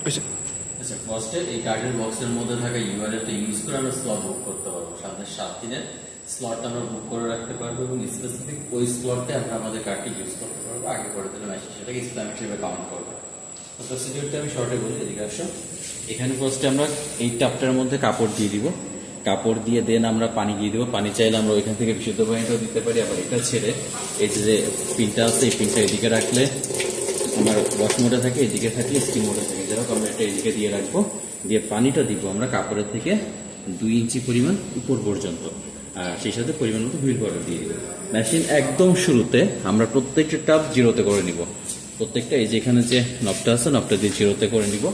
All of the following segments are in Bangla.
আচ্ছা, ফার্স্টে এই কার্ডের বক্সের মধ্যে থাকা ইউআরএলটা ইউজ করে আমরা স্লট বুক করতে পারবো। সামনে 7 দিনের স্লটটা আমরা বুক করে রাখতে পারবো এবং স্পেসিফিক ওই স্লটে আমরা আমাদের কার্ডটি ইউজ করতে পারবো। আগে পরে দিলে মেশিন সেটাকে ইসলামিক হিসেবে কাউন্ট করবে। তো প্রসিডিউরটা আমি শর্টে বলি, এদিকে আসো। এখানে ফার্স্টে আমরা এই টাপটার মধ্যে কাপড় দিয়ে দিব, কাপড় দিয়ে দেন আমরা পানি দিয়ে দিব। পানি চাইলে আমরা ওইখান থেকে বিশুদ্ধ পানিটাও দিতে পারি। আবার এটা ছেড়ে এই যে পিনটা আছে, এই পিনটা এদিকে রাখলে আমার ওয়াশ মোডে থাকে, এদিকে থাকলে স্টিম মোডে থাকে। যাই হোক, আমরা এটা এদিকে দিয়ে রাখবো। দিয়ে পানিটা দিব আমরা কাপড়ের থেকে 2 ইঞ্চি পরিমাণ উপর পর্যন্ত, আর সেই সাথে পরিমাণ মতো হুইল পাউডার দিয়ে দিব। মেশিন একদম শুরুতে আমরা প্রত্যেকটা টাপ জিরোতে করে নিব। প্রত্যেকটা এই যেখানে যে নবটা আছে, নবটা দিয়ে জিরোতে করে নিব।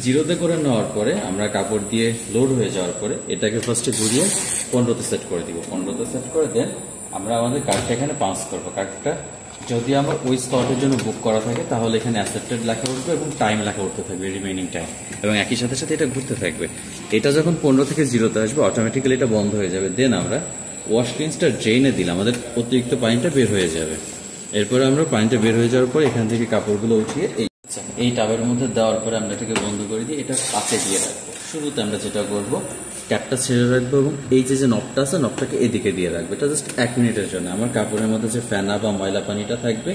জিরোতে করে নেওয়ার পরে আমরা কাপড় দিয়ে লোড হয়ে যাওয়ার পরে এটাকে ফার্স্টে ঘুরিয়ে 15তে সেট করে দিব। 15তে সেট করে দেন আমরা আমাদের কার্ডটা এখানে পাঞ্চ করবো। কার্ডটা যদি আমার ওই স্লটের জন্য বুক করা থাকে তাহলে এখানে অ্যাসেপ্টেড লেখা উঠবে এবং টাইম লেখা উঠতে থাকবে, রিমেইনিং টাইম, এবং একই সাথে সাথে এটা ঘুরতে থাকবে। এটা যখন 15 থেকে 0তে আসবে অটোমেটিক্যালি এটা বন্ধ হয়ে যাবে। দেন আমরা ওয়াশ ক্লিনসটা ড্রেনে দিলে আমাদের অতিরিক্ত পানিটা বের হয়ে যাবে। এরপরে আমরা পানিটা বের হয়ে যাওয়ার পর এখান থেকে কাপড়গুলো উঠিয়ে এই টাবের মধ্যে দেওয়ার পরে আমরা এটাকে বন্ধ করে দিয়ে এটা কাছে দিয়ে রাখবো। শুরুতে আমরা যেটা করবো, ক্যাপটা ছেড়ে রাখবো এবং এই যে নবটা আছে নবটাকে এদিকে দিয়ে রাখবো। এটা জাস্ট 1 মিনিটের জন্য। আমার কাপড়ের মধ্যে যে ফেনা বা ময়লা পানিটা থাকবে,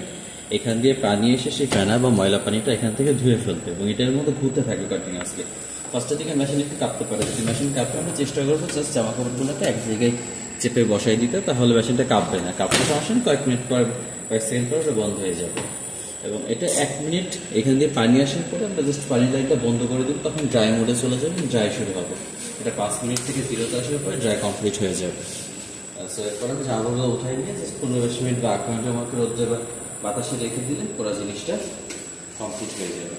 এখান দিয়ে পানি এসে সেই ফেনা বা ময়লা পানিটা এখান থেকে ধুয়ে ফেলবে এবং এটার মধ্যে ঘুরতে থাকবে কন্টিনিউয়াসলি। ফার্স্টের দিকে মেশিন একটু কাঁপতে পারে, যদি মেশিন কাঁপতে আমরা চেষ্টা করবো জাস্ট জামা কাপড়গুলোকে এক জায়গায় চেপে বসাই দিতে, তাহলে মেশিনটা কাঁপবে না। কাঁপতে আসেন কয়েক মিনিট পর, কয়েক সেকেন্ড পর ওটা বন্ধ হয়ে যাবে। এবং এটা 1 মিনিট এখান দিয়ে পানি আসার পরে আমরা জাস্ট পানির লাইনটা বন্ধ করে দেবো, তখন ড্রাই মোডে চলে যাবে, ড্রাই শুরু হবে। এটা 5 মিনিট থেকে 0তে আসার পরে ড্রাই কমপ্লিট হয়ে যাবে। সো এরপর আমি জামাগুলো উঠাই নিয়ে জাস্ট 15-20 মিনিট বা 8 ঘন্টার মতো রোদ্রে বা বাতাসে রেখে দিলে পুরো জিনিসটা কমপ্লিট হয়ে যাবে।